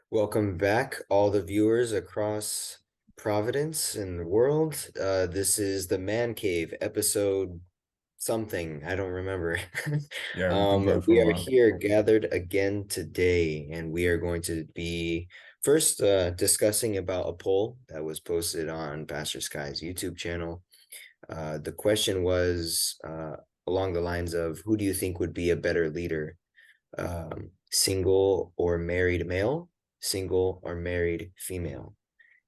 Welcome back, all the viewers across Providence and the world. This is the Man Cave episode something. I don't remember. Yeah, we've been going for a We are while. here gathered again today, and we are going to be first discussing about a poll that was posted on Pastor Sky's YouTube channel. The question was along the lines of, who do you think would be a better leader? Single or married male, single or married female.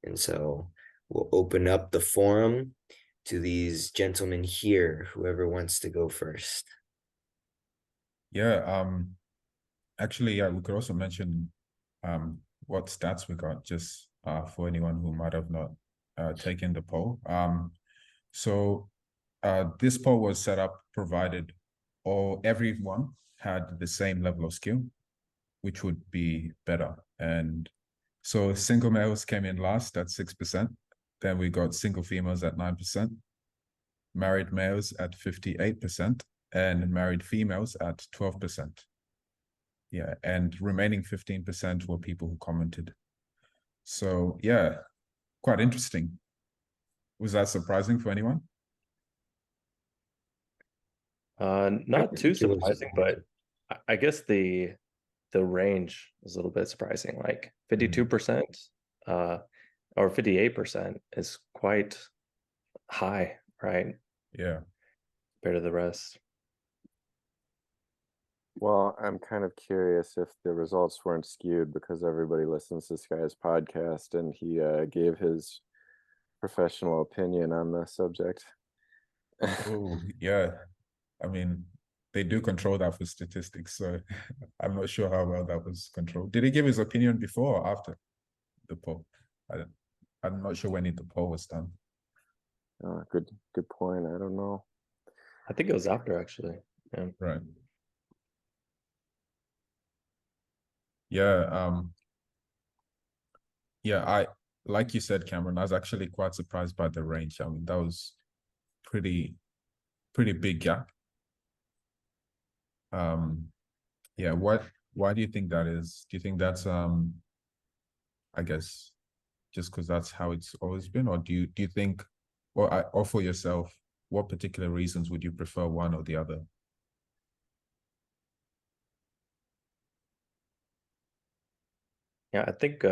And so we'll open up the forum to these gentlemen here, whoever wants to go first. Yeah, actually, yeah, we could also mention what stats we got just for anyone who might have not taken the poll. So this poll was set up provided everyone had the same level of skill, which would be better. And so single males came in last at 6%. Then we got single females at 9%, married males at 58%, and married females at 12%. Yeah, and remaining 15% were people who commented. So yeah, quite interesting. Was that surprising for anyone? I Not too think it was. surprising, but I guess the range was a little bit surprising. Like 52% uh or 58% is quite high, right? Yeah. Compared to the rest. Well, I'm kind of curious if the results weren't skewed because everybody listens to this guy's podcast and he gave his professional opinion on the subject. Oh, yeah. I mean, they do control that for statistics, so I'm not sure how well that was controlled. Did he give his opinion before or after the poll? I, I'm not sure when the poll was done. Good point. I don't know. I think it was after actually. Yeah. Right. Yeah. Yeah, I like you said, Cameron, I was actually quite surprised by the range. I mean, that was pretty big gap. Yeah, why do you think that is? Do you think that's I guess just because that's how it's always been, or do you think, or for yourself, what particular reasons would you prefer one or the other? Yeah, I think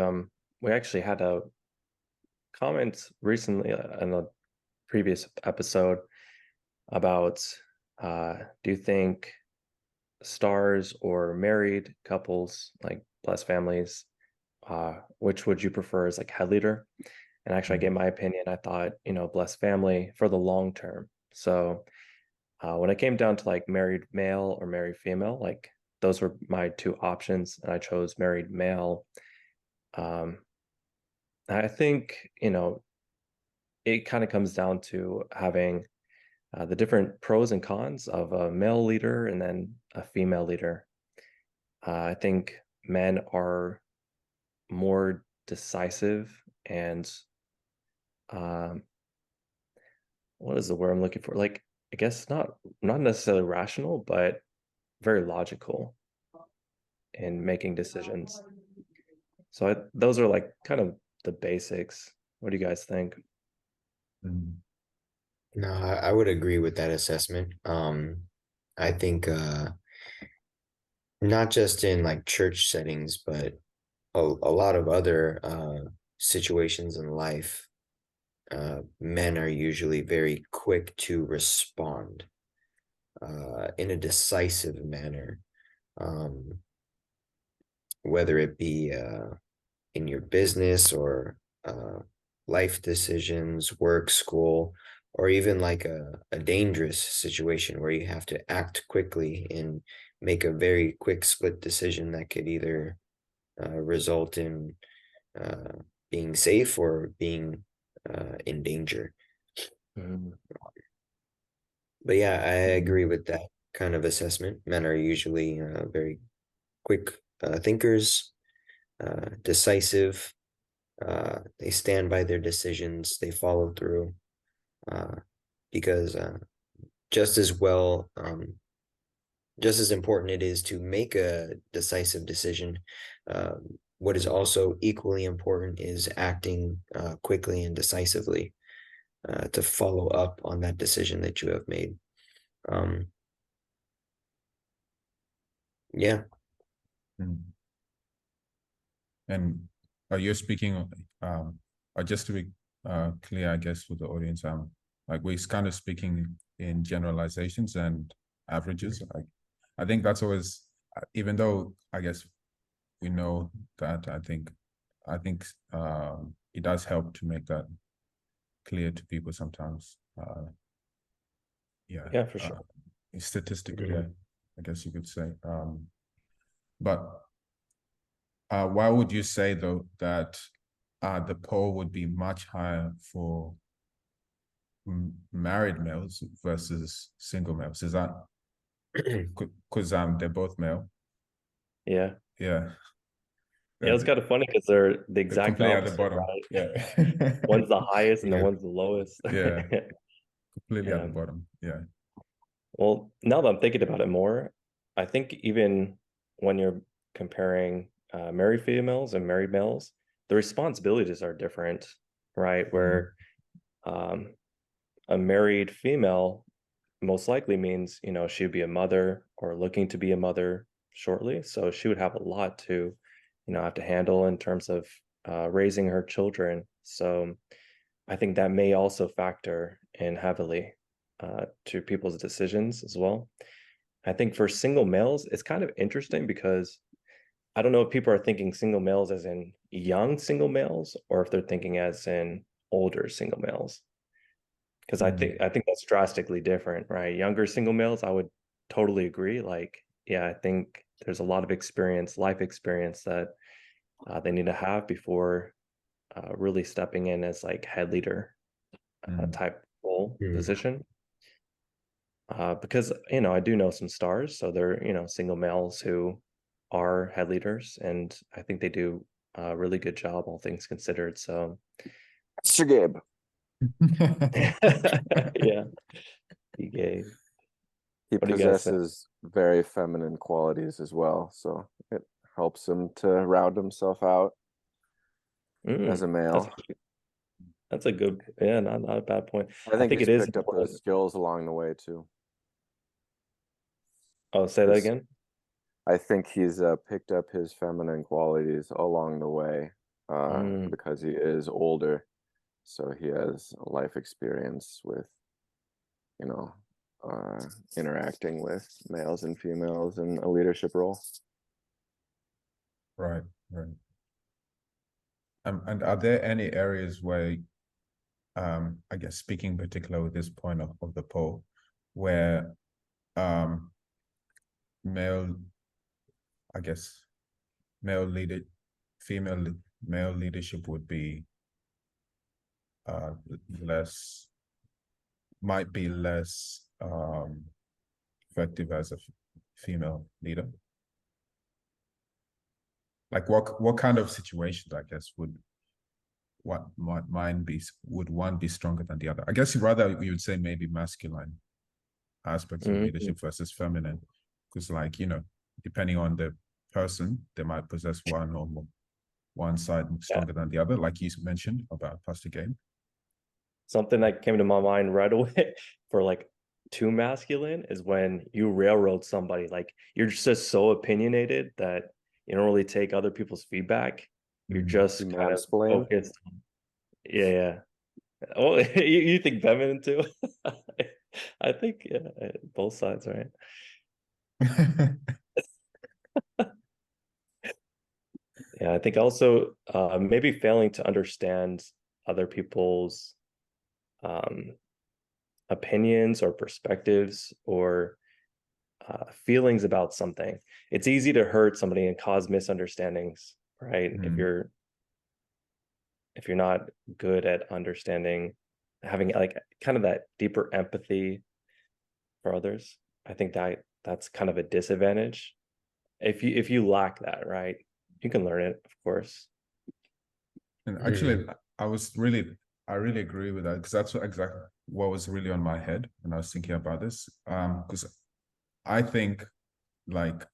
we actually had a comment recently in a previous episode about do you think stars or married couples, like plus families, which would you prefer as like head leader? And actually, I gave my opinion. I thought, blessed family for the long term. So when it came down to like married male or married female, like those were my two options, and I chose married male. Um, I think, it kind of comes down to having the different pros and cons of a male leader and then a female leader. I think men are more decisive and um, what is the word I'm looking for? Like, I guess not necessarily rational, but very logical in making decisions. So those are like kind of the basics. What do you guys think? Mhm. No, I would agree with that assessment. I think not just in like church settings, but a lot of other situations in life, men are usually very quick to respond in a decisive manner, um, whether it be in your business or life decisions, work, school, or even like a dangerous situation where you have to act quickly and make a very quick split decision that could either result in uh, being safe or being in danger. Mhm. But yeah, I agree Mhm. with that kind of assessment. Men are usually very quick thinkers, decisive. They stand by their decisions. They follow through uh, because just as well, just as important it is to make a decisive decision. what is also equally important is acting quickly and decisively to follow up on that decision that you have made. Yeah. And are you speaking, or just to be clear, I guess, with the audience, like we're kind of speaking in generalizations and averages. I think that's always, even though I guess we know that, I think it does help to make that clear to people sometimes. Yeah, for sure. Statistically, I guess you could say. But why would you say though that the poll would be much higher for married males versus single males? Is that because they're both male? Yeah. Yeah. Yeah, it's kind of funny because they're the They're exact completely at the opposite, bottom. right? Yeah. One's the highest and the Yeah. one's the lowest. Yeah. Completely at Yeah. the bottom. Yeah. Well, now that I'm thinking about it more, I think even when you're comparing married females and married males, the responsibilities are different, right? Where a married female most likely means, you know, she'd be a mother or looking to be a mother shortly. So she would have a lot to, you know, have to handle in terms of raising her children. So I think that may also factor in heavily to people's decisions as well. I think for single males, it's kind of interesting because I don't know if people are thinking single males as in young single males or if they're thinking as in older single males. Because I think that's drastically different, right? Younger single males, I would totally agree. Like, yeah, I think there's a lot of experience, life experience that they need to have before really stepping in as like head leader type role position. Because, you know, I do know some stars, so they're, you know, single males who are head leaders, and I think they do a really good job, all things considered. So, Sir Gabe. yeah, he gave. He What do you guys say? possesses very feminine qualities as well, so it helps him to round himself out as a male. That's a good, yeah, not a bad point. I think think he's it is picked up important. those skills along the way too. Oh, say that again. I think he's picked up his feminine qualities along the way because he is older, so he has life experience with, you know, interacting with males and females in a leadership role. Right. And are there any areas where, I guess speaking particular with this point of the poll, where male, I guess, male leader, female male leadership would be might be less effective as a female leader? Like what kind of situations, I guess, would one be stronger than the other? I guess rather you would say maybe masculine aspects of leadership versus feminine, because like, you know, depending on the person, they might possess one side stronger than the other, like you mentioned about Pastor Gabe. Something that came to my mind right away for like too masculine is when you railroad somebody. Like you're just so opinionated that you don't really take other people's feedback. You're just kind of focused. Yeah. Oh, you think feminine too? I think both sides, right? Yeah, I think also maybe failing to understand other people's opinions or perspectives or feelings about something. It's easy to hurt somebody and cause misunderstandings, right? If you're not good at understanding, having like kind of that deeper empathy for others, I think that's kind of a disadvantage. If you lack that, right? You can learn it, of course. And actually, I really agree with that, because that's exactly what was really on my head when I was thinking about this. Because I think like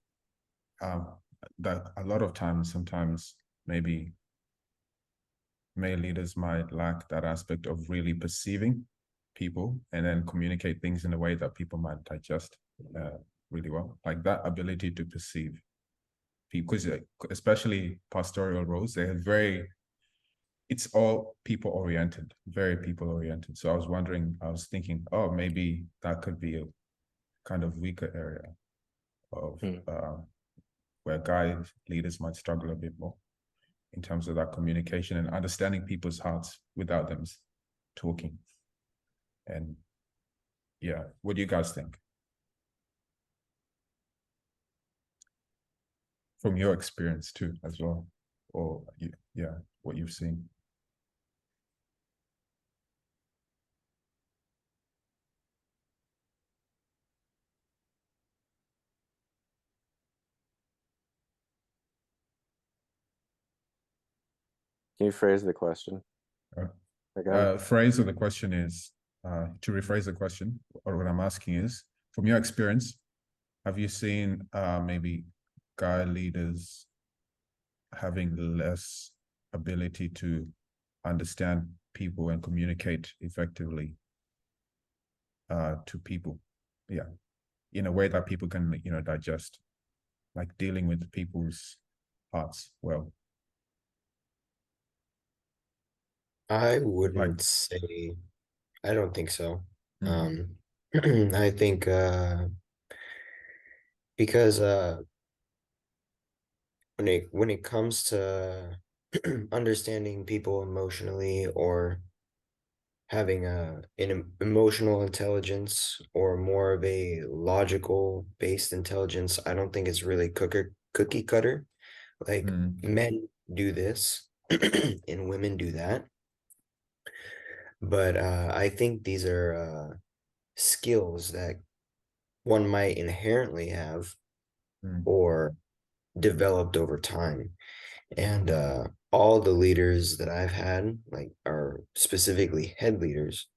that a lot of times, sometimes maybe male leaders might lack that aspect of really perceiving people and then communicate things in a way that people might digest really well, like that ability to perceive people, because especially pastoral roles, they have it's all people oriented, very people oriented. So I was thinking, oh, maybe that could be a kind of weaker area of where guy leaders might struggle a bit more in terms of that communication and understanding people's hearts without them talking. And yeah, what do you guys think? From your experience too, as well, or yeah, what you've seen. Can you phrase the question again? Phrase of the question is, to rephrase the question, or what I'm asking is, from your experience, have you seen maybe guy leaders having less ability to understand people and communicate effectively to people? Yeah, in a way that people can, digest, like dealing with people's hearts well. I wouldn't say, I don't think so. I think because when it comes to understanding people emotionally, or having an emotional intelligence, or more of a logical based intelligence, I don't think it's really cookie cutter. Like men do this and women do that. But I think these are skills that one might inherently have or developed over time. And all the leaders that I've had, like, are specifically head leaders,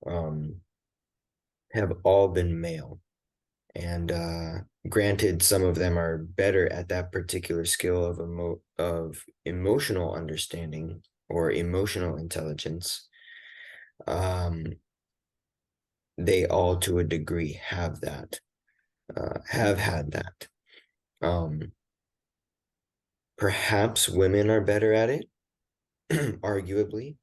have all been male. And granted, some of them are better at that particular skill of emotional understanding or emotional intelligence. They all, to a degree, have that, have had that. Perhaps women are better at it, arguably.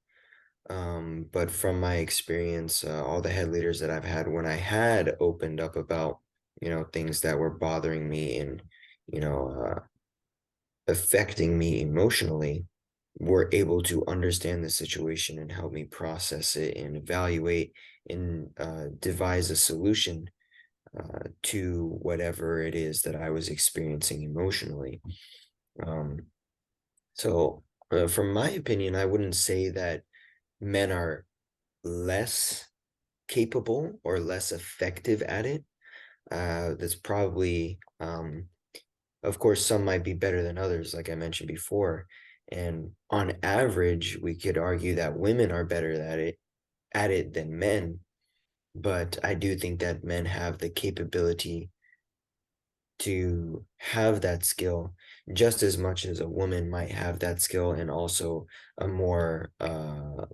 But from my experience, all the head leaders that I've had, when I had opened up about, things that were bothering me and, affecting me emotionally, were able to understand the situation and help me process it and evaluate and devise a solution to whatever it is that I was experiencing emotionally. So from my opinion, I wouldn't say that men are less capable or less effective at it. That's probably, of course, some might be better than others, like I mentioned before. And on average, we could argue that women are better at it than men. But I do think that men have the capability to have that skill just as much as a woman might have that skill, and also a more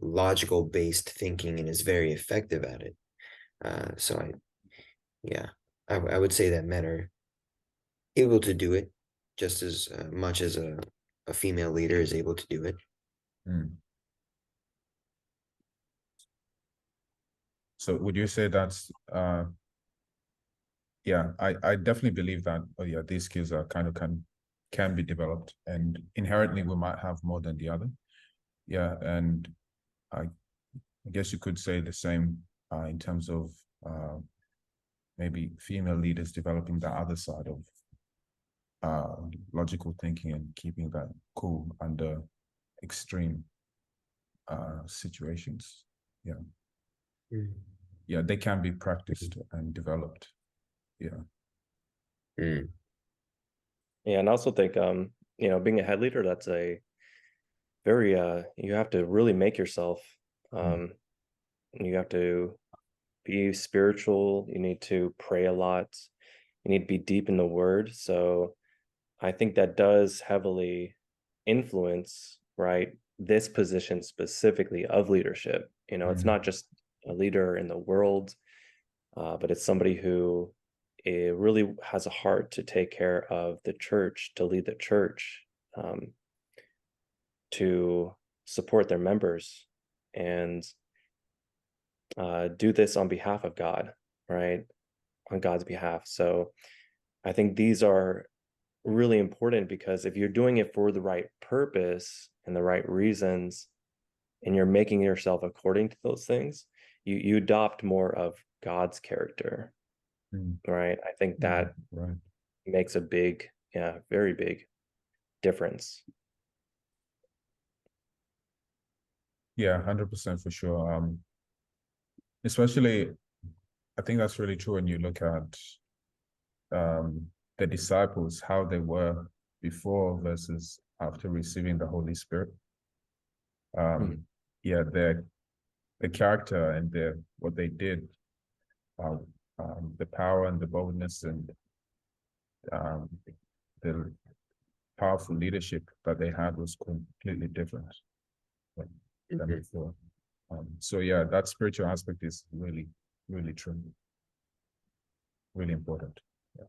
logical based thinking, and is very effective at it. So I would say that men are able to do it just as much as a female leader is able to do it. So would you say that's yeah, I definitely believe that, these skills are kind of can be developed, and inherently we might have more than the other. Yeah, and I guess you could say the same in terms of maybe female leaders developing the other side of logical thinking and keeping that cool under extreme situations. Yeah. Yeah, they can be practiced and developed. Yeah. Yeah, and I also think being a head leader, that's a very you have to really make yourself. You have to be spiritual, you need to pray a lot, you need to be deep in the word. So I think that does heavily influence, right, this position specifically of leadership. It's not just a leader in the world, but it's somebody who really has a heart to take care of the church, to lead the church, to support their members, and do this on behalf of God, right? On God's behalf. So I think these are really important, because if you're doing it for the right purpose and the right reasons, and you're making yourself according to those things, you adopt more of God's character, right? I think that makes a big, very big difference. Yeah, 100% for sure. Especially, I think that's really true when you look at the disciples, how they were before versus after receiving the Holy Spirit. Yeah, the character and what they did, the power and the boldness and the powerful leadership that they had was completely different than before. So yeah, that spiritual aspect is really, really true. Really important. Yeah.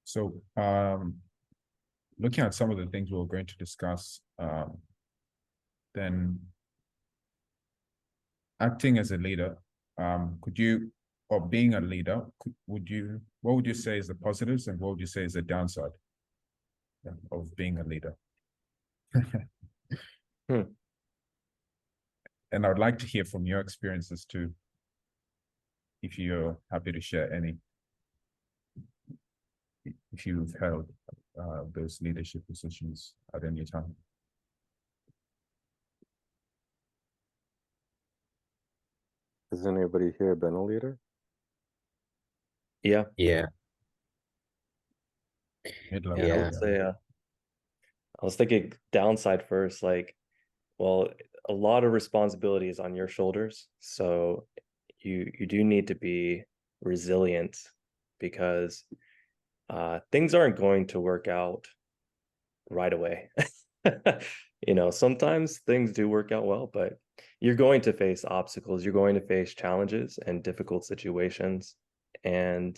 So looking at some of the things we're going to discuss, then acting as a leader, or being a leader, what would you say is the positives and what would you say is the downside of being a leader? And I would like to hear from your experiences too, if you're happy to share any, if you've held those leadership positions at any time. Has anybody here been a leader? Yeah. Yeah. I would say, I was thinking downside first, like, well, a lot of responsibility is on your shoulders. So you do need to be resilient, because things aren't going to work out right away. Sometimes things do work out well, but you're going to face obstacles, you're going to face challenges and difficult situations. And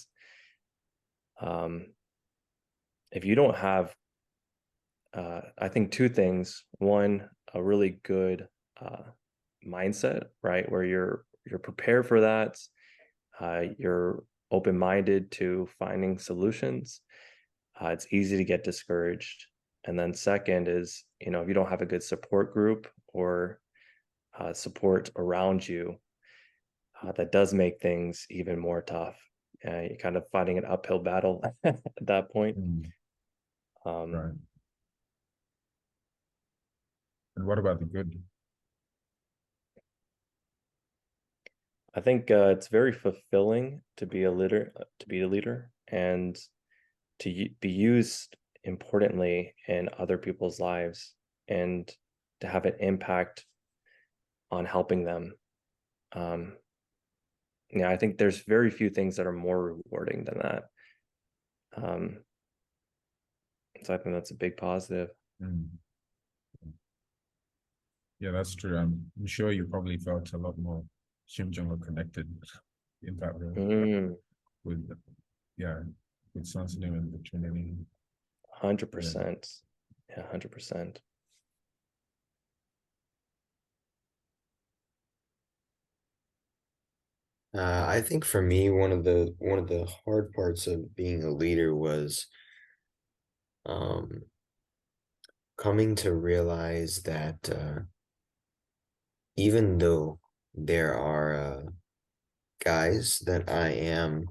if you don't have, I think two things. One, a really good mindset, right, where you're prepared for that. You're open-minded to finding solutions. It's easy to get discouraged. And then second is, if you don't have a good support group or support around you, that does make things even more tough. You're kind of fighting an uphill battle at that point. Right. And what about the good? I think it's very fulfilling to be a leader, and to be used importantly in other people's lives, and to have an impact on helping them. I think there's very few things that are more rewarding than that. So I think that's a big positive. Yeah, that's true. I'm sure you probably felt a lot more Shimjong connected in that role with Sansalim and the Trinity. 100%. Yeah, 100%. I think for me, one of the hard parts of being a leader was coming to realize that even though there are guys that I am,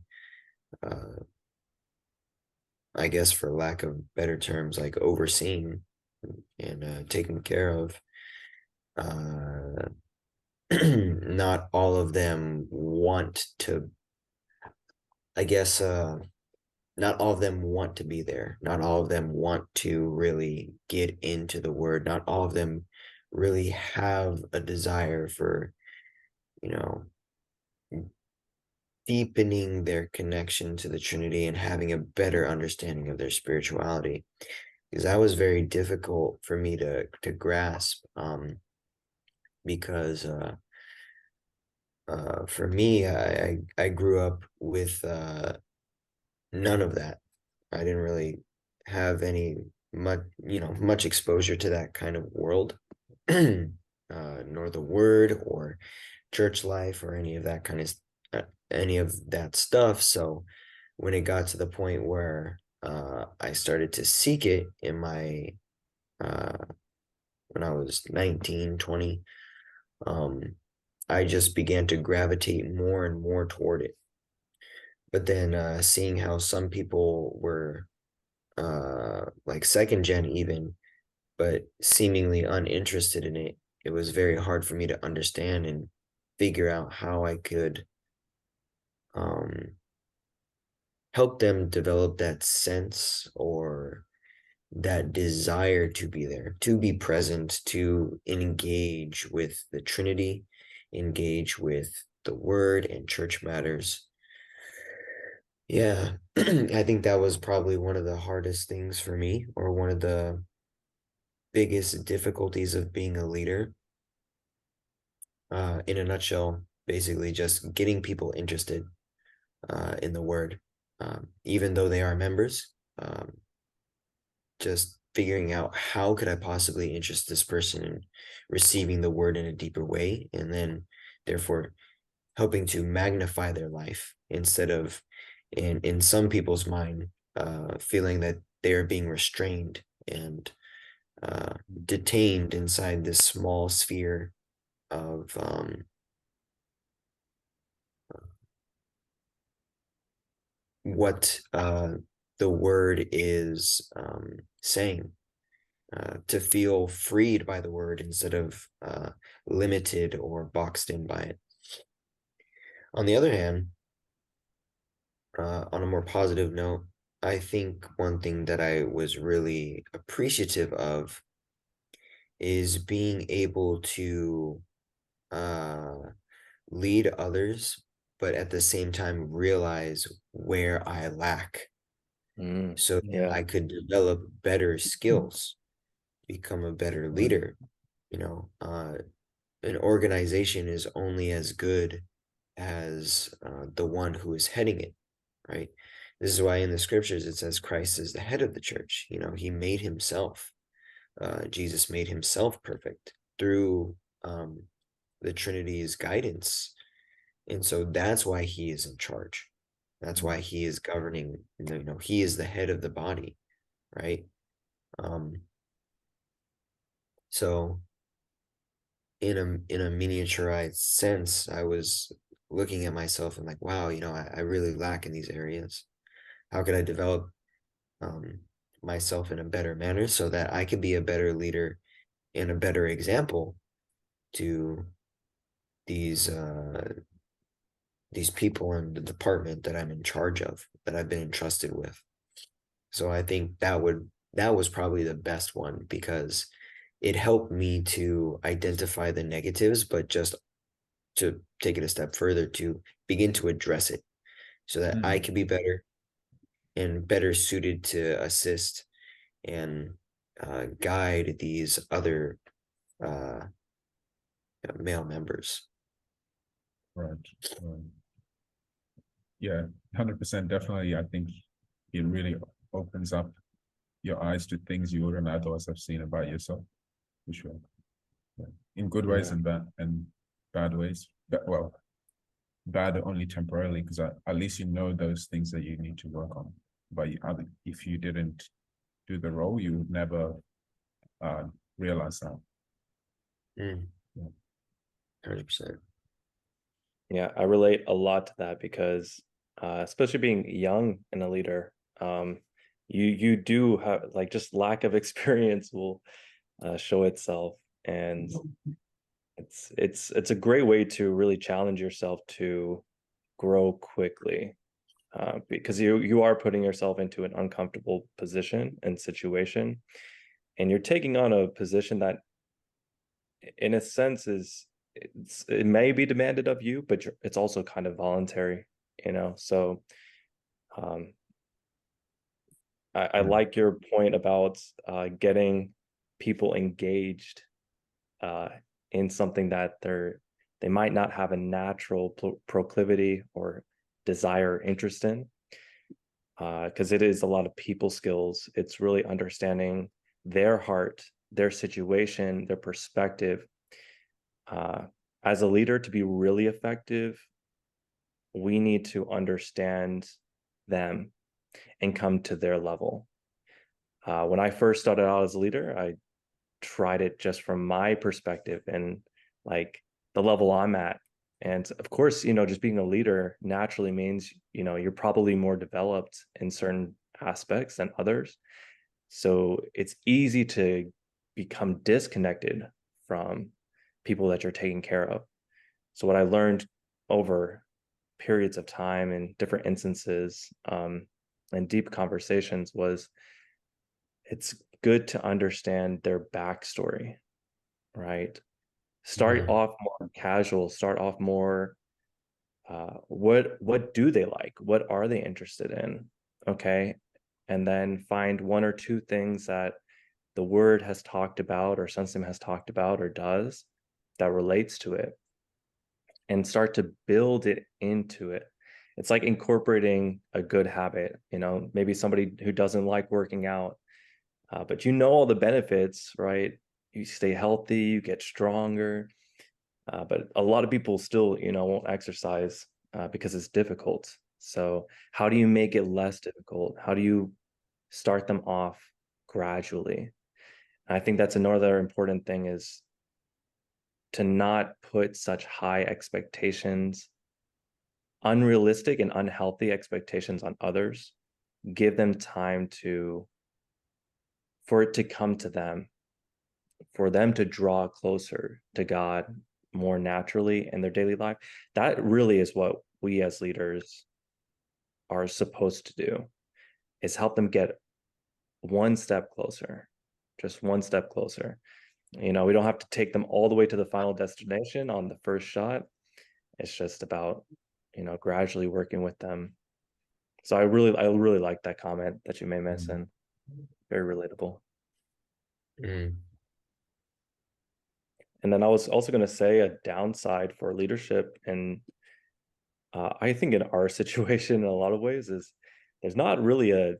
I guess for lack of better terms, like overseeing and taking care of, not all of them want to, I guess, not all of them want to be there. Not all of them want to really get into the word. Not all of them really have a desire for, deepening their connection to the Trinity and having a better understanding of their spirituality, because that was very difficult for me to grasp, because for me, I grew up with none of that. I didn't really have much exposure to that kind of world, nor the word or church life or any of that any of that stuff. So when it got to the point where I started to seek it in my when I was 19, 20, I just began to gravitate more and more toward it. But then seeing how some people were like second gen even, but seemingly uninterested in it, it was very hard for me to understand and figure out how I could help them develop that sense or that desire to be there, to be present, to engage with the Trinity, engage with the word and church matters. Yeah, I think that was probably one of the hardest things for me, or one of the biggest difficulties of being a leader. In a nutshell, basically just getting people interested in the word, even though they are members. Just figuring out how could I possibly interest this person in receiving the word in a deeper way, and then therefore helping to magnify their life instead of, in some people's mind, feeling that they are being restrained and detained inside this small sphere of what the word is saying, to feel freed by the word instead of limited or boxed in by it. On the other hand, on a more positive note, I think one thing that I was really appreciative of is being able to lead others, but at the same time realize where I lack, so Yeah. I could develop better skills, become a better leader. An organization is only as good as the one who is heading it, right? This is why in the scriptures it says Christ is the head of the church. He made himself, Jesus made himself perfect through the Trinity's guidance. And so that's why he is in charge. That's why he is governing, he is the head of the body, right? So in a miniaturized sense, I was looking at myself and like, wow, I really lack in these areas. How could I develop myself in a better manner so that I could be a better leader and a better example to these people in the department that I'm in charge of, that I've been entrusted with. So I think that was probably the best one, because it helped me to identify the negatives, but just to take it a step further, to begin to address it so that I can be better and better suited to assist and guide these other male members. Right. Yeah, 100%. Definitely. I think it really opens up your eyes to things you wouldn't otherwise have seen about yourself, for sure. Yeah. In good ways and bad ways. But, well, bad only temporarily, because at least you know those things that you need to work on. But if you didn't do the role, you would never realize that. Yeah. 100%. Yeah, I relate a lot to that because especially being young and a leader, you do have, like, just lack of experience will show itself, and it's a great way to really challenge yourself to grow quickly, because you are putting yourself into an uncomfortable position and situation, and you're taking on a position that in a sense it may be demanded of you, but it's also kind of voluntary. So I like your point about getting people engaged in something that they might not have a natural proclivity or desire, interest in, because it is a lot of people skills. It's really understanding their heart, their situation, their perspective. As a leader, to be really effective, we need to understand them and come to their level. When I first started out as a leader, I tried it just from my perspective and like the level I'm at. And of course, just being a leader naturally means, you're probably more developed in certain aspects than others. So it's easy to become disconnected from people that you're taking care of. So what I learned over periods of time and different instances and deep conversations was it's good to understand their backstory, right? Start off more casual, start off more what do they like? What are they interested in? Okay. And then find one or two things that the word has talked about or Sunsim has talked about or does that relates to it, and start to build it into it. It's like incorporating a good habit, maybe somebody who doesn't like working out, but all the benefits, right? You stay healthy, you get stronger, but a lot of people still, won't exercise because it's difficult. So how do you make it less difficult? How do you start them off gradually? And I think that's another important thing, is to not put such high expectations, unrealistic and unhealthy expectations on others. Give them time for it to come to them, for them to draw closer to God more naturally in their daily life. That really is what we as leaders are supposed to do, is help them get one step closer, just one step closer. We don't have to take them all the way to the final destination on the first shot. It's just about, gradually working with them. So I really like that comment that you made, Mason. Very relatable. And then I was also going to say a downside for leadership, and I think in our situation in a lot of ways, is there's not really a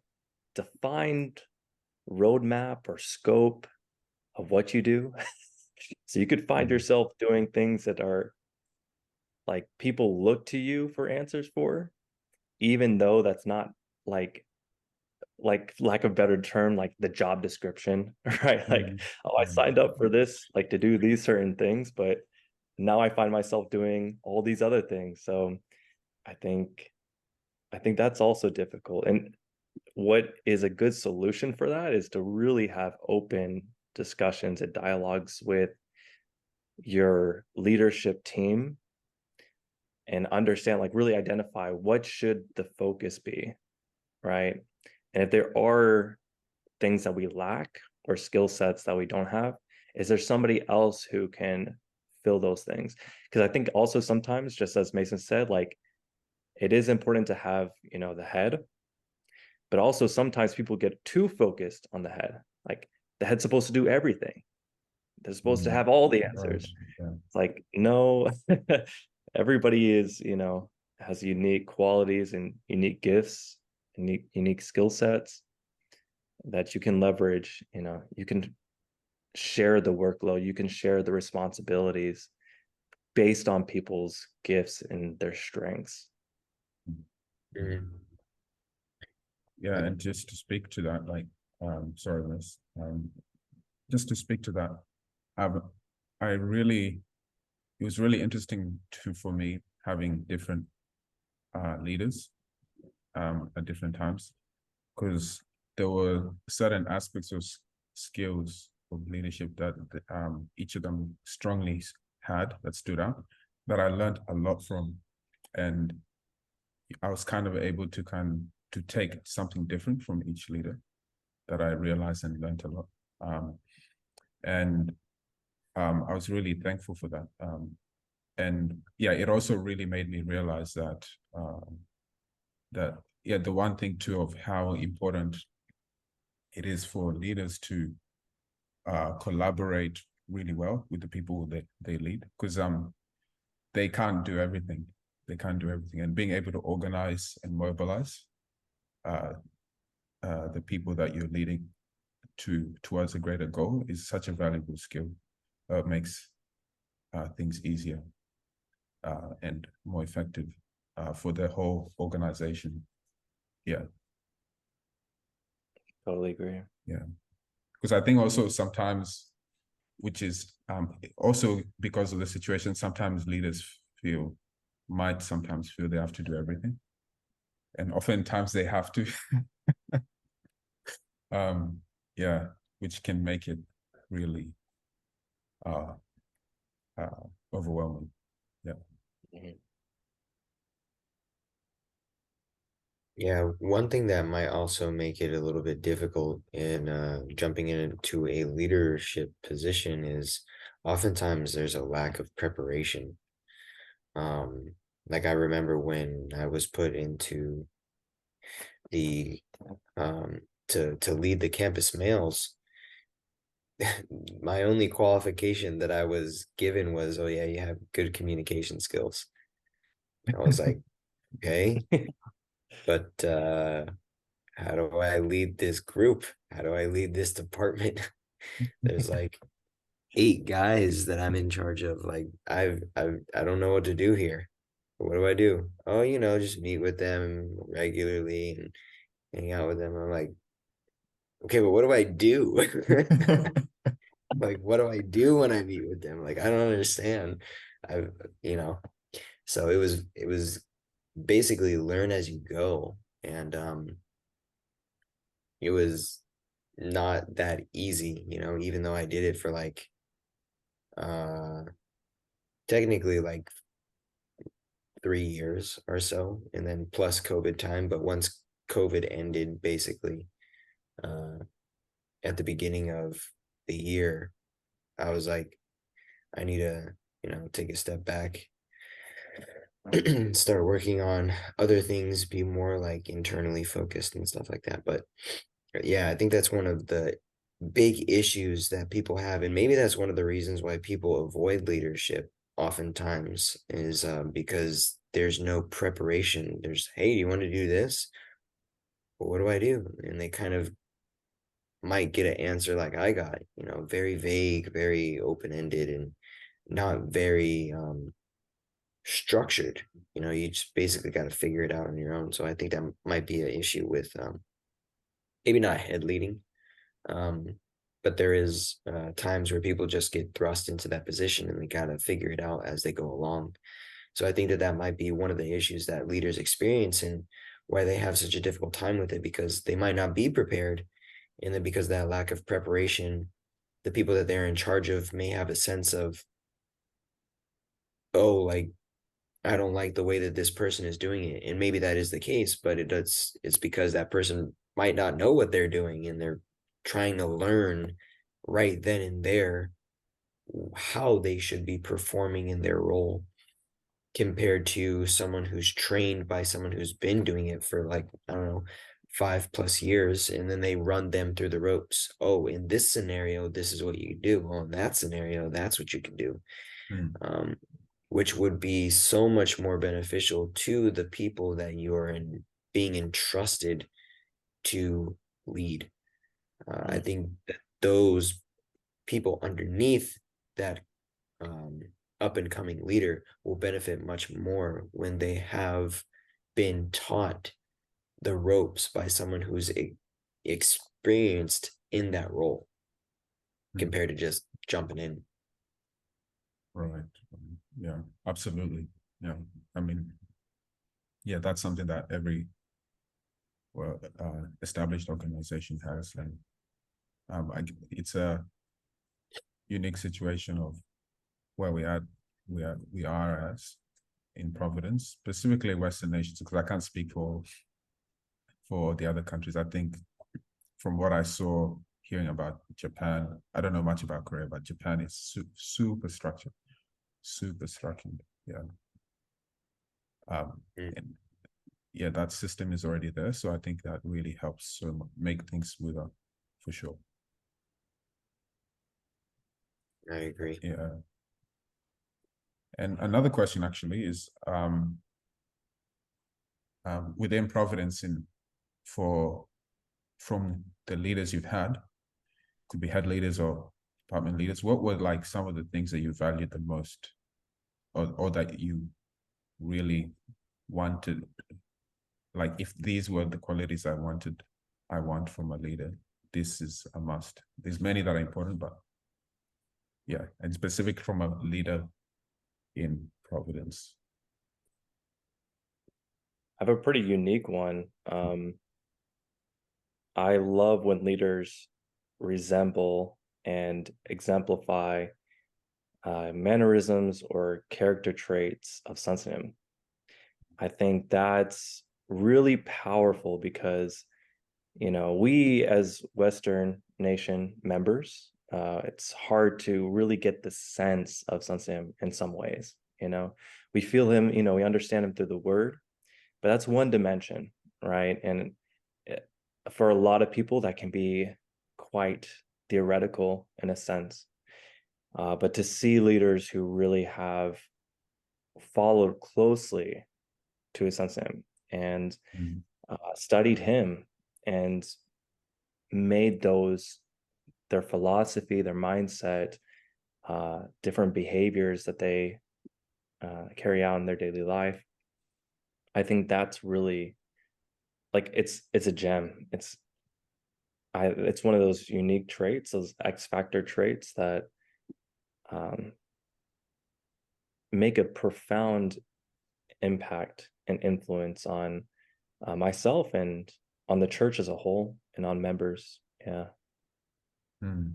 defined roadmap or scope of what you do. So you could find yourself doing things that are like people look to you for answers for, even though that's not like lack of a better term, like the job description, right? Like, oh, I signed up for this, like to do these certain things, but now I find myself doing all these other things. So I think that's also difficult. And what is a good solution for that is to really have open discussions and dialogues with your leadership team and understand, like really identify what should the focus be, right? And if there are things that we lack or skill sets that we don't have, is there somebody else who can fill those things? Because I think also sometimes, just as Mason said, like it is important to have, the head, but also sometimes people get too focused on the head. Like the head's supposed to do everything. They're supposed to have all the answers. It's like, no, everybody is, has unique qualities and unique gifts, unique skill sets that you can leverage. You can share the workload, you can share the responsibilities based on people's gifts and their strengths. Yeah, and just to speak to that, like, sorry, Liz, just to speak to that, it was really interesting for me having different leaders at different times, because there were certain aspects of skills of leadership that each of them strongly had, that stood out, that I learned a lot from. And I was kind of able to take something different from each leader that I realized and learned a lot. I was really thankful for that. And yeah, it also really made me realize that that, yeah, the one thing too of how important it is for leaders to collaborate really well with the people that they lead, because they can't do everything. They can't do everything, and being able to organize and mobilize the people that you're leading towards a greater goal is such a valuable skill. It makes things easier and more effective for the whole organization. Yeah. Totally agree. Yeah. Because I think also sometimes, which is also because of the situation, sometimes leaders might sometimes feel they have to do everything. And oftentimes they have to. Yeah, which can make it really overwhelming. Yeah. Mhm. Yeah, one thing that might also make it a little bit difficult in jumping into a leadership position is oftentimes there's a lack of preparation. Like I remember when I was put into the to lead the campus males, my only qualification that I was given was, oh yeah, you have good communication skills. I was like, okay, but how do I lead this group? How do I lead this department? There's like 8 guys that I'm in charge of. Like I don't know what to do here. What do I do? Oh, just meet with them regularly and hang out with them. I'm like, okay, but what do I do? Like, what do I do when I meet with them? Like, I don't understand. I, you know, so it was basically learn as you go. And it was not that easy, even though I did it for like uh technically like 3 years or so, and then plus COVID time. But once COVID ended, basically, uh at the beginning of the year, I was like, I need to, take a step back, start working on other things, be more like internally focused and stuff like that. But yeah, I think that's one of the big issues that people have, and maybe that's one of the reasons why people avoid leadership oftentimes is because there's no preparation. There's, hey, do you want to do this? Well, what do I do? And they kind of might get an answer like I got, very vague, very open-ended, and not very structured. You just basically got to figure it out on your own. So I think that might be an issue with maybe not head leading, um, but there is times where people just get thrust into that position and they got to figure it out as they go along. So I think that that might be one of the issues that leaders experience and why they have such a difficult time with it, because they might not be prepared. And then because of that lack of preparation, the people that they're in charge of may have a sense of, oh, like, I don't like the way that this person is doing it. And maybe that is the case, but it's because that person might not know what they're doing and they're trying to learn right then and there how they should be performing in their role, compared to someone who's trained by someone who's been doing it for, like, I don't know, 5+ years, and then they run them through the ropes. Oh, in this scenario, this is what you do. Oh, in that scenario, that's what you can do. Which would be so much more beneficial to the people that you're being entrusted to lead. I think that those people underneath that up and coming leader will benefit much more when they have been taught the ropes by someone who's experienced in that role, compared to just jumping in. Right. Yeah, absolutely. Yeah. I mean, yeah, that's something that every established organization has. And it's a unique situation of where we are as in Providence, specifically Western nations, because I can't speak for the other countries. I think from what I saw hearing about Japan, I don't know much about Korea, but Japan is super structured. Super structured. Yeah. And yeah, that system is already there. So I think that really helps make things smoother, for sure. I agree. Yeah. And another question actually is within Providence from the leaders you've had, could be head leaders or department leaders, what were like some of the things that you valued the most, or that you really wanted? Like, if these were the qualities I want from a leader, this is a must. There's many that are important, but yeah, and specific from a leader in Providence. I have a pretty unique one. I love when leaders resemble and exemplify mannerisms or character traits of Sons of Him. I think that's really powerful because, we as Western nation members, it's hard to really get the sense of Sons of Him in some ways. We feel him, we understand him through the word, but that's one dimension, right? And for a lot of people, that can be quite theoretical in a sense. But to see leaders who really have followed closely to his Sons of Him and studied him and made those their philosophy, their mindset, different behaviors that they carry out in their daily life. I think that's really like it's a gem. It's one of those unique traits, those X factor traits that make a profound impact and influence on myself and on the church as a whole and on members. Yeah. Do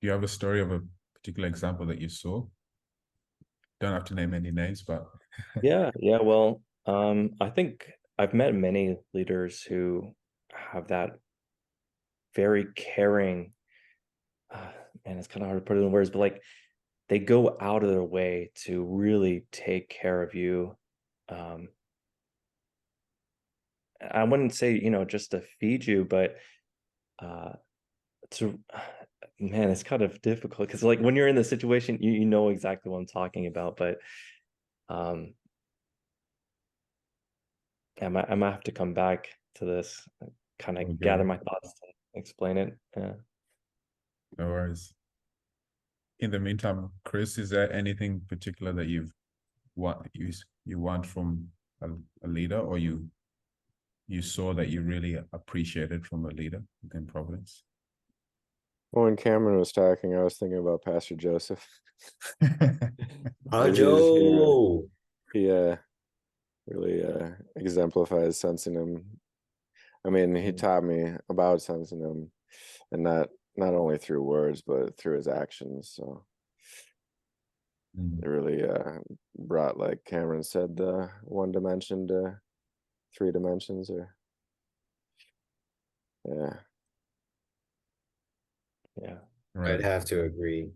you have a story of a particular example that you saw? Don't have to name any names, but yeah. Well, I think I've met many leaders who have that very caring, man, it's kind of hard to put it in words, but like they go out of their way to really take care of you. I wouldn't say, just to feed you, but to, man, it's kind of difficult because like when you're in the situation, you know exactly what I'm talking about, but I might have to come back to this, kind of gather my thoughts to explain it. Yeah. No worries. In the meantime, Chris, is there anything particular that you want from a leader, or you saw that you really appreciated from a leader within Providence? Well, when Cameron was talking, I was thinking about Pastor Joseph. Joe. He really exemplifies sensing him. I mean, he taught me about sensing him, and not only through words but through his actions. So it really brought, like Cameron said, the one dimension to three dimensions. Or yeah. I'd have to agree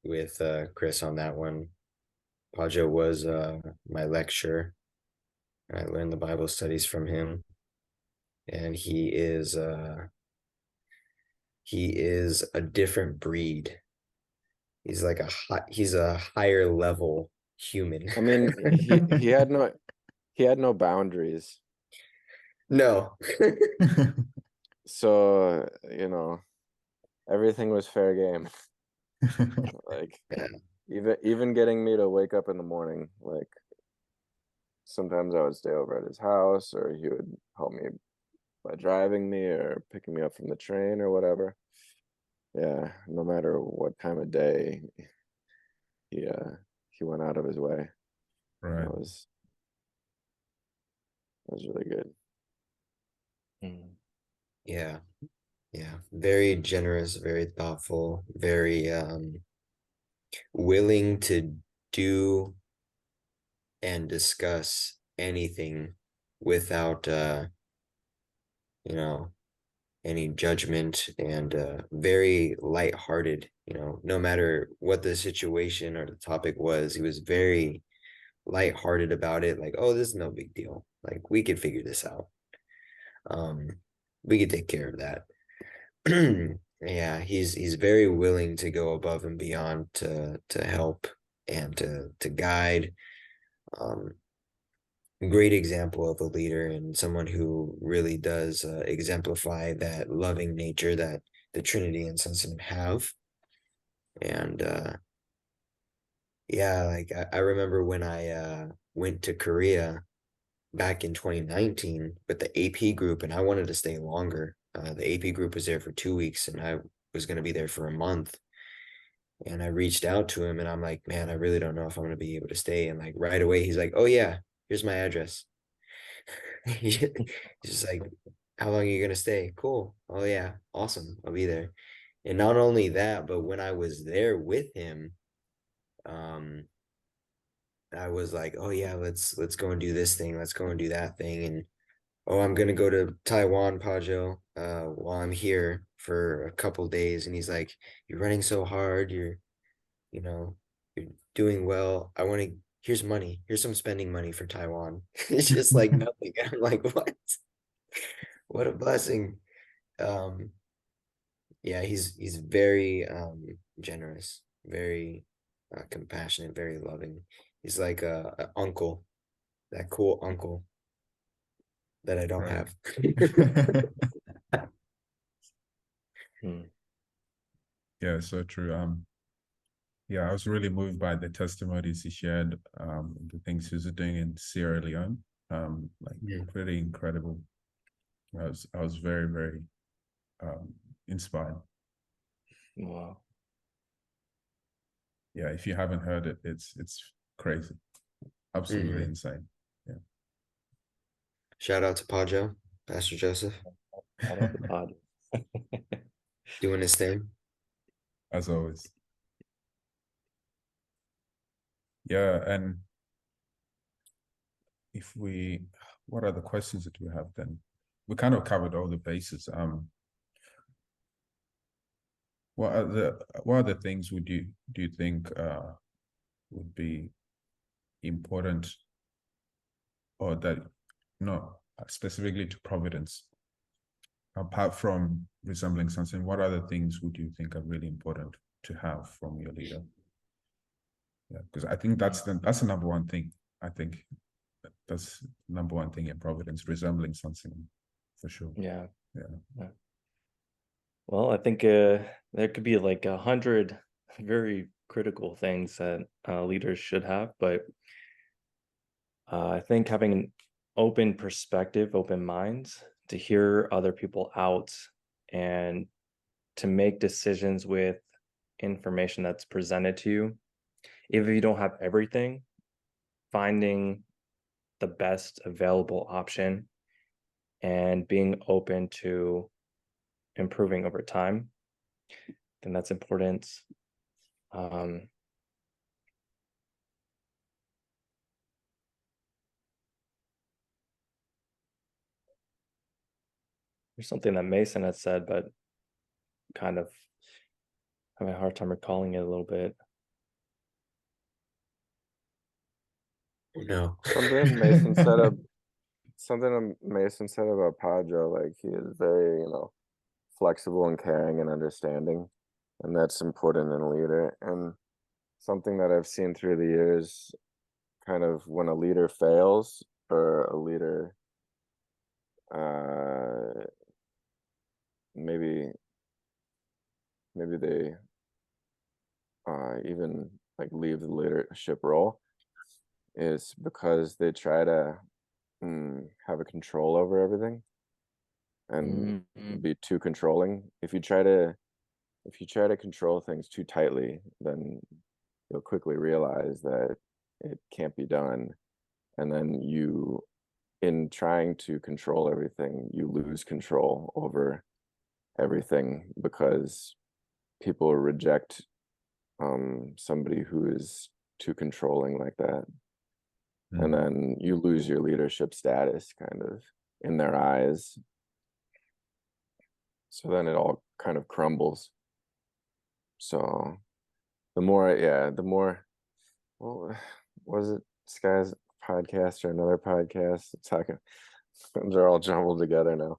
with Chris on that one. Pajo was my lecturer, and I learned the Bible studies from him. And he is a different breed. He's like he's a higher level human. I mean, he had no boundaries. No. So, everything was fair game. Like, even getting me to wake up in the morning, like sometimes I would stay over at his house, or he would help me by driving me or picking me up from the train or whatever. Yeah, no matter what time of day, he went out of his way. Right. That was really good. Yeah. Very generous, very thoughtful, very willing to do and discuss anything without any judgment, and very lighthearted. No matter what the situation or the topic was, he was very lighthearted about it, like, oh, this is no big deal. Like, we could figure this out. We could take care of that. Yeah, he's very willing to go above and beyond to help and to guide. Great example of a leader and someone who really does exemplify that loving nature that the Trinity and Son have. And yeah, like I remember when I went to Korea back in 2019 with the AP group, and I wanted to stay longer. The AP group was there for 2 weeks, and I was going to be there for a month. And I reached out to him, and I'm like, man, I really don't know if I'm going to be able to stay. And like right away, he's like, oh yeah, here's my address. He's just like, how long are you going to stay? Cool. Oh yeah, awesome. I'll be there. And not only that, but when I was there with him, um, I was like, oh yeah, let's go and do this thing. Let's go and do that thing. And oh, I'm gonna go to Taiwan, Pajo, while I'm here for a couple days. And he's like, you're running so hard, you know, you're doing well. Here's money. Here's some spending money for Taiwan. It's just like nothing. I'm like, what? What a blessing. Um, yeah, he's very generous, very compassionate, very loving. He's like a uncle, that cool uncle that I don't Right. have. Yeah, so true. Yeah, I was really moved by the testimonies he shared, the things he was doing in Sierra Leone. Like pretty incredible. I was very, very inspired. Wow. Yeah, if you haven't heard it, it's crazy. Absolutely insane. Yeah. Shout out to Pajo, Pastor Joseph, Out of the pod. doing his thing. As always. Yeah, and what are the questions that we have then? We kind of covered all the bases. What are the things do you think would be important, or that no specifically to providence, apart from resembling something? What other things would you think are really important to have from your leader? Yeah, because I think that's the number one thing. I think that's number one thing in providence, resembling something, for sure. Yeah. Yeah. Well, I think there could be like 100 very critical things that leaders should have, but I think having an open perspective, open minds to hear other people out and to make decisions with information that's presented to you. Even if you don't have everything, finding the best available option and being open to improving over time, then that's important. There's something that Mason had said, but kind of having a hard time recalling it a little bit. No. Something Mason said about Padre, like he is very, flexible and caring and understanding, and that's important in a leader. And something that I've seen through the years, kind of when a leader fails or a leader maybe they even like leave the leadership role, is because they try to have a control over everything and be too controlling. If you try to control things too tightly, then you'll quickly realize that it can't be done, and then in trying to control everything, you lose control over everything, because people reject somebody who is too controlling like that. And then you lose your leadership status kind of in their eyes. So then it all kind of crumbles. So the more, well, was it this guy's podcast or another podcast talking. They're all jumbled together now.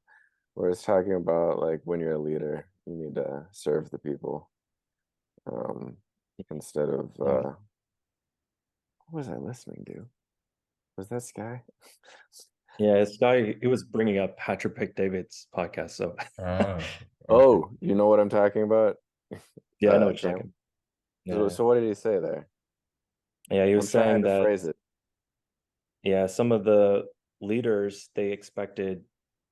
Where it's talking about like when you're a leader, you need to serve the people, instead of Yeah. what was I listening to? Was that Sky? Yeah, this guy, he was bringing up Patrick Pick David's podcast. So Ah, okay. Oh, you know what I'm talking about? yeah, I know what you're Cam. talking. So, Yeah, so what did he say there? yeah, he I'm was saying trying to that, phrase it. yeah, some of the leaders, they expected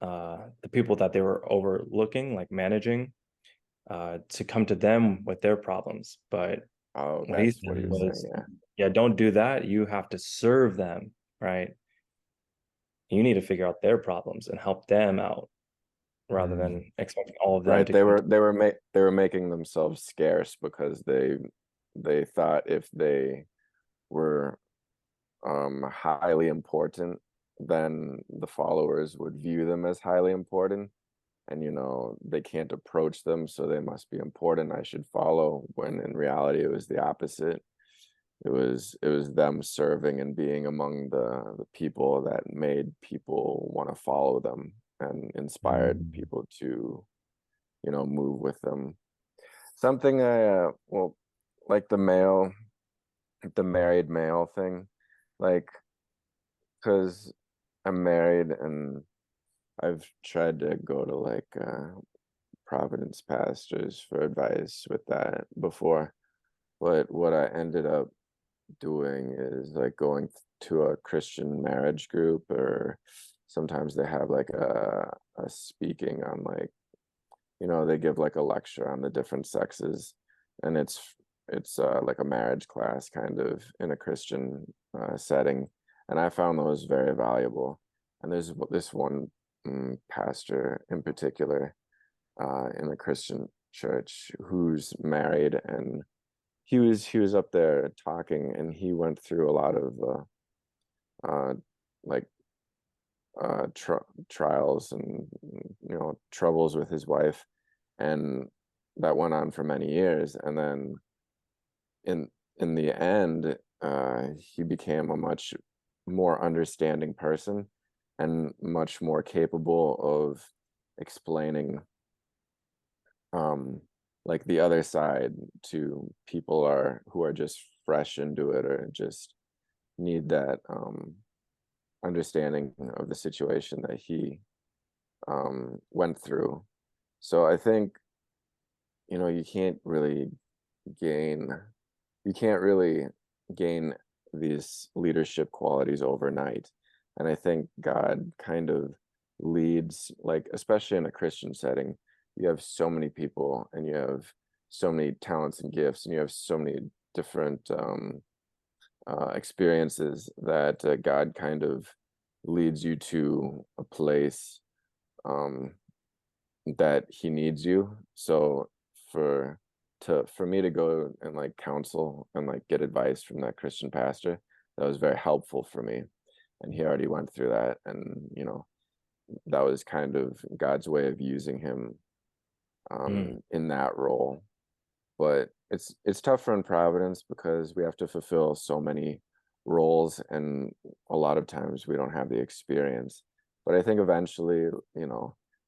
the people that they were overlooking, like managing, to come to them with their problems. But Oh, what he that's said what he was saying. was, Yeah. yeah, don't do that. You have to serve them, right? You need to figure out their problems and help them out rather than expecting all of them Right. to They come were to. they were making themselves scarce because they thought if they were highly important, then the followers would view them as highly important. And they can't approach them, so they must be important. I should follow, when in reality it was the opposite. It was them serving and being among the people that made people want to follow them and inspired people to move with them. Something well, like the married male thing, like, because I'm married and I've tried to go to like Providence pastors for advice with that before, but what I ended up doing is like going to a Christian marriage group, or sometimes they have like a speaking on like, they give like a lecture on the different sexes, and it's like a marriage class kind of in a Christian setting, and I found those very valuable. And there's this one pastor in particular in a Christian church who's married, and he was up there talking, and he went through a lot of uh, like trials and troubles with his wife, and that went on for many years. And then in the end, he became a much more understanding person and much more capable of explaining like the other side to people who are just fresh into it, or just need that understanding of the situation that he went through. So I think you can't really gain you can't really gain these leadership qualities overnight. And I think God kind of leads, like, especially in a Christian setting, you have so many people, and you have so many talents and gifts, and you have so many different experiences that God kind of leads you to a place um, that he needs you. So for for me to go and like counsel and like get advice from that Christian pastor, that was very helpful for me. And he already went through that, and that was kind of God's way of using him in that role. But it's tougher in Providence because we have to fulfill so many roles, and a lot of times we don't have the experience. But I think eventually,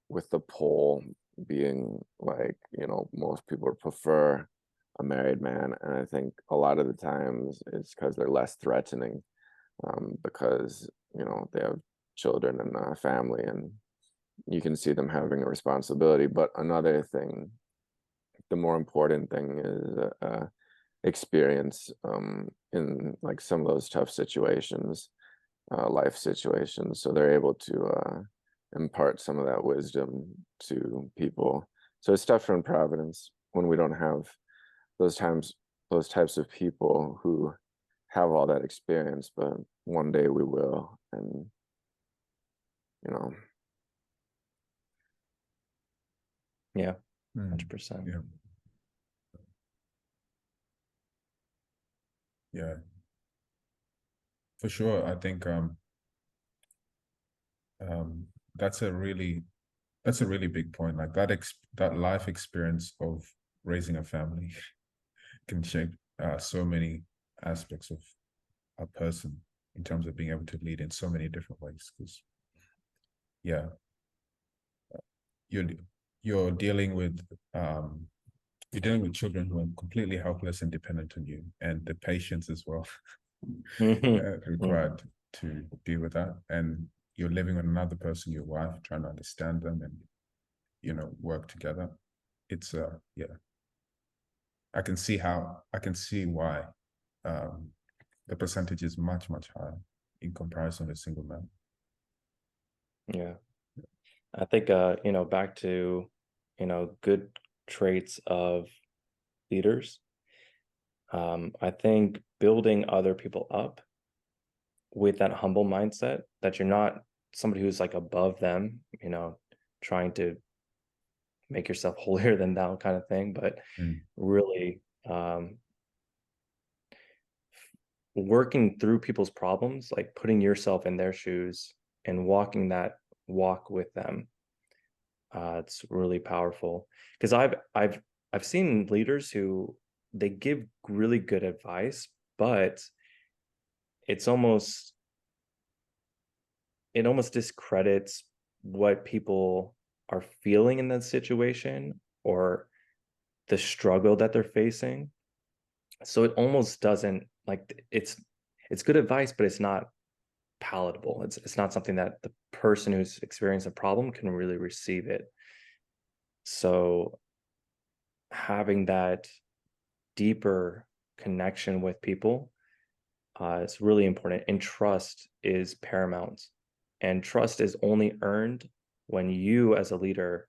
with the poll being like, most people prefer a married man, and I think a lot of the times it's because they're less threatening, because they have children and a family, and you can see them having a responsibility. But another thing, the more important thing, is experience in like some of those tough situations, life situations, so they're able to impart some of that wisdom to people. So it's tougher in Providence when we don't have those types of people who have all that experience, but one day we will. And you know Yeah, 100%. Yeah. Yeah. For sure. I think that's a really big point. Like that life experience of raising a family can shape so many aspects of a person. in terms of being able to lead in so many different ways. Because yeah, you're dealing with children who are completely helpless and dependent on you, and the patience as well required to deal with that. And you're living with another person, your wife, trying to understand them and, you know, work together. It's yeah, I can see why the percentage is much, much higher in comparison to single men. Yeah. I think, you know, back to, you know, good traits of leaders. I think building other people up with that humble mindset, that you're not somebody who's like above them, you know, trying to make yourself holier than thou kind of thing, but really working through people's problems, like putting yourself in their shoes and walking that walk with them. It's really powerful, because I've seen leaders who they give really good advice, but it almost discredits what people are feeling in that situation or the struggle that they're facing. So it almost doesn't, like, it's good advice, but it's not palatable. It's not something that the person who's experienced a problem can really receive it. So having that deeper connection with people is really important, and trust is paramount. And trust is only earned when you as a leader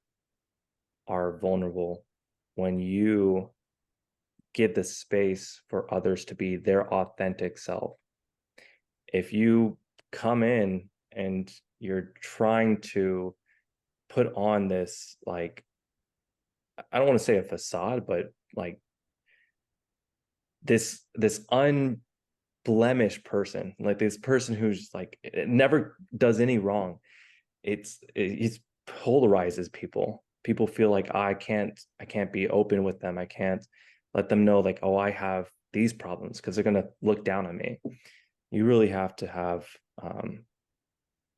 are vulnerable, when you give the space for others to be their authentic self. If you come in and you're trying to put on this, like, I don't want to say a facade, but like this unblemished person, like this person who's like never does any wrong, it polarizes people. People feel like, I can't be open with them. I can't let them know, like, oh, I have these problems, because they're going to look down on me. You really have to have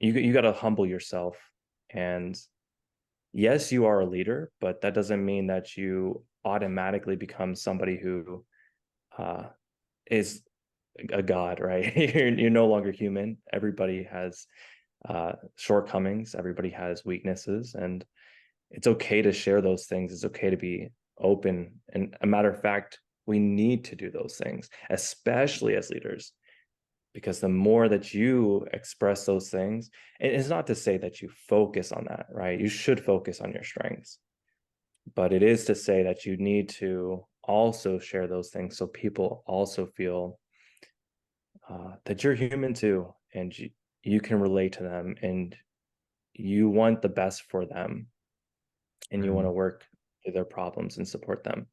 you got to humble yourself. And yes, you are a leader, but that doesn't mean that you automatically become somebody who is a god, right? You're no longer human. Everybody has shortcomings. Everybody has weaknesses, and it's okay to share those things. It's okay to be open. And a matter of fact, we need to do those things, especially as leaders, because the more that you express those things, and it's not to say that you focus on that, right? You should focus on your strengths, but it is to say that you need to also share those things so people also feel that you're human too, and you can relate to them, and you want the best for them, and you want to work through their problems and support them.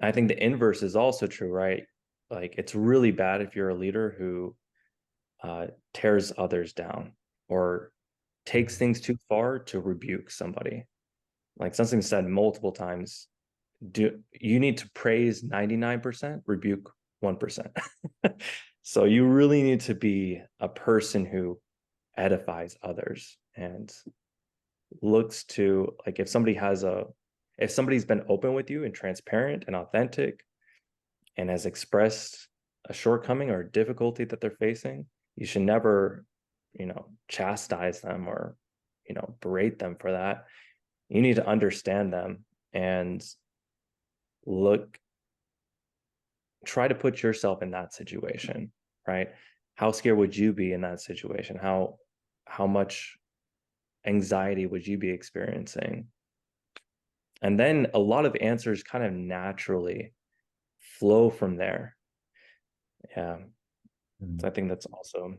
I think the inverse is also true, right? Like, it's really bad if you're a leader who tears others down or takes things too far to rebuke somebody. Like something said multiple times, you need to praise 99%, rebuke 1%. So you really need to be a person who edifies others and looks to, like, if somebody's been open with you and transparent and authentic and has expressed a shortcoming or a difficulty that they're facing, you should never, chastise them or, berate them for that. You need to understand them and try to put yourself in that situation, right? How scared would you be in that situation? How much anxiety would you be experiencing? And then a lot of answers kind of naturally flow from there. Yeah. So I think that's also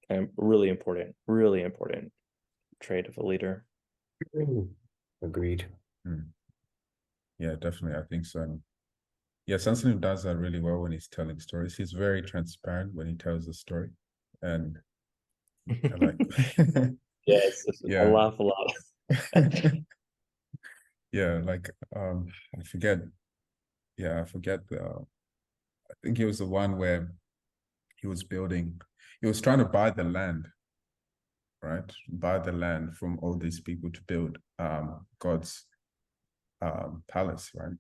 a really important trait of a leader. Agreed. Yeah, definitely. I think so. And yeah, Sanson does that really well when he's telling stories. He's very transparent when he tells a story. And I like yes, yeah. I laugh a lot. Yeah, like I forget. Yeah, I forget I think it was the one where he was building, he was trying to buy the land, right? Buy the land from all these people to build God's palace, right?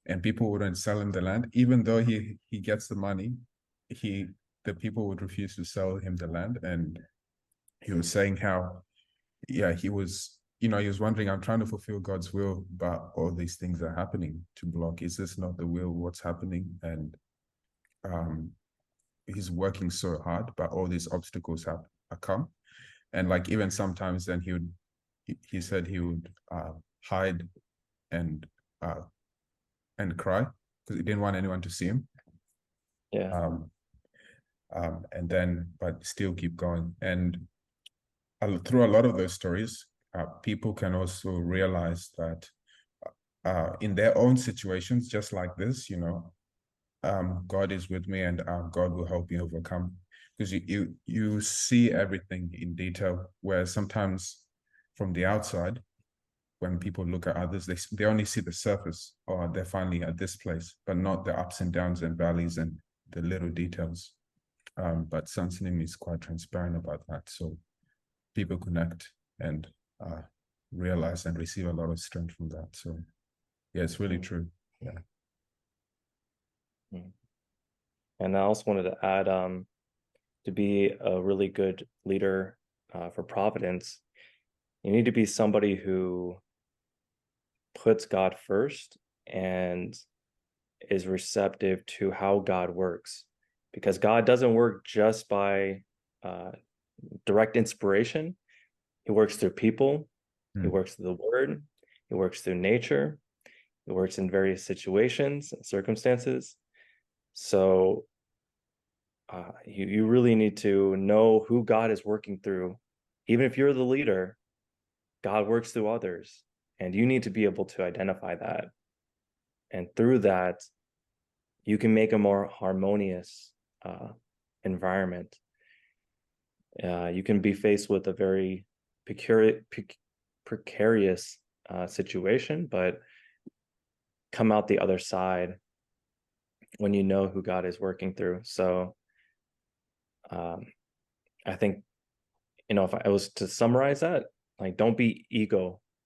And people wouldn't sell him the land, even though he gets the money. The people would refuse to sell him the land, and he was saying how, yeah, he was wondering, I'm trying to fulfill God's will, but all these things are happening to block. Is this not the will? What's happening? And he's working so hard, but all these obstacles have come. And like even sometimes then he said he would hide and cry because he didn't want anyone to see him. Yeah. And then, but still keep going. And through a lot of those stories, people can also realize that in their own situations, just like this, God is with me, and God will help me overcome. Because you see everything in detail, where sometimes from the outside, when people look at others, they only see the surface, or they're finally at this place, but not the ups and downs and valleys and the little details. But Sansanim is quite transparent about that, so people connect and realize and receive a lot of strength from that. So yeah, it's really true. Yeah. And I also wanted to add, to be a really good leader for Providence, you need to be somebody who puts God first and is receptive to how God works, because God doesn't work just by direct inspiration. He works through people, he works through the word, he works through nature, he works in various situations and circumstances. So you really need to know who God is working through. Even if you're the leader, God works through others, and you need to be able to identify that. And through that, you can make a more harmonious environment. You can be faced with a very precarious situation, but come out the other side when you know who God is working through. So I think, if I was to summarize that, like, don't be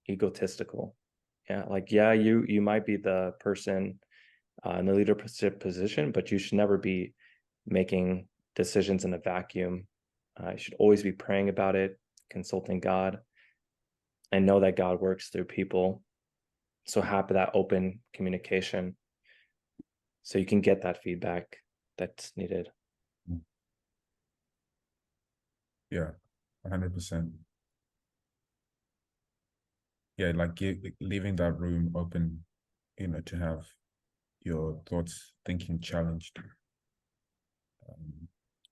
egotistical. Yeah, like, yeah, you might be the person in the leadership position, but you should never be making decisions in a vacuum. You should always be praying about it, consulting God, and know that God works through people. So have that open communication so you can get that feedback that's needed. Yeah, 100%. Yeah, like leaving that room open, to have your thoughts, thinking challenged.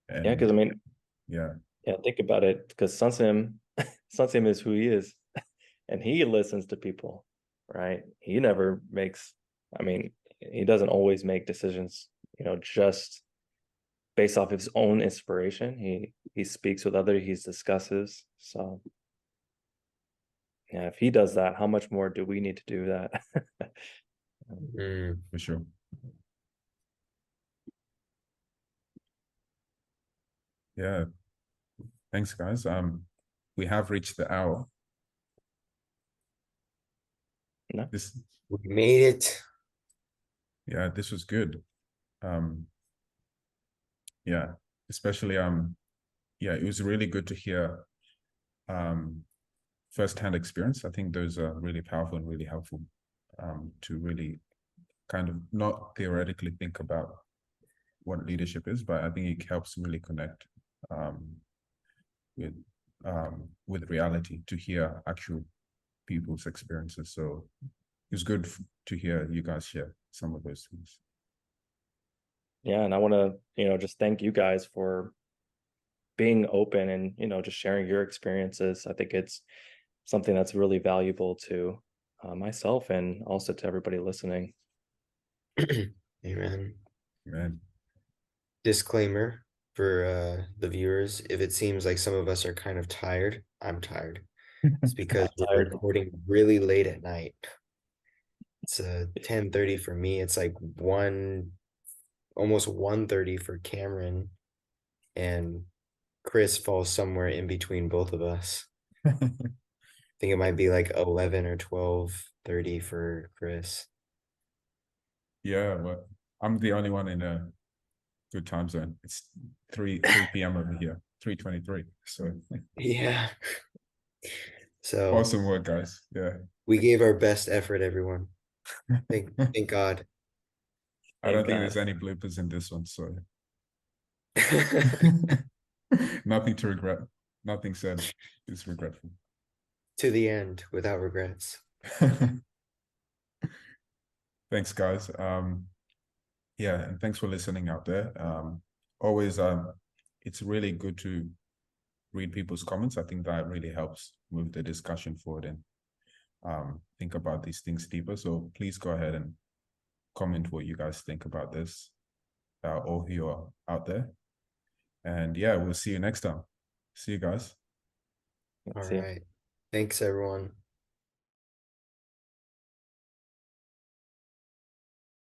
Yeah, because yeah, think about it, because Sansim is who he is, and he listens to people, right? He never makes, he doesn't always make decisions, just based off his own inspiration. He speaks with others, he discusses. So yeah, if he does that, how much more do we need to do that? For sure. Yeah. Thanks, guys. We have reached the hour. No. We made it. Yeah, this was good. Yeah, especially yeah, it was really good to hear first-hand experience. I think those are really powerful and really helpful to really kind of not theoretically think about what leadership is, but I think it helps really connect with reality, to hear actual people's experiences. So it's good to hear you guys share some of those things. Yeah, and I want to, just thank you guys for being open and, just sharing your experiences. I think it's something that's really valuable to myself and also to everybody listening. Amen. Amen. Disclaimer for the viewers: if it seems like some of us are kind of tired, I'm tired. It's because we're recording really late at night. It's 10:30 for me. It's like almost 1:30 for Cameron. and Chris falls somewhere in between both of us. I think it might be like 11 or 12:30 for Chris. Yeah, but I'm the only one in a good time zone. It's 3 p.m. over here, 3:23. So Yeah. So awesome work, guys. Yeah. we gave our best effort, everyone. Thank God. I don't Thank think God. there's any bloopers in this one, so nothing to regret. Nothing said is regretful. To the end without regrets. Thanks, guys. Yeah, and thanks for listening out there. Always, it's really good to read people's comments. I think that really helps move the discussion forward and think about these things deeper. So please go ahead and comment what you guys think about this, all who are out there. And yeah, we'll see you next time. See you guys. All See ya. right. Thanks, everyone.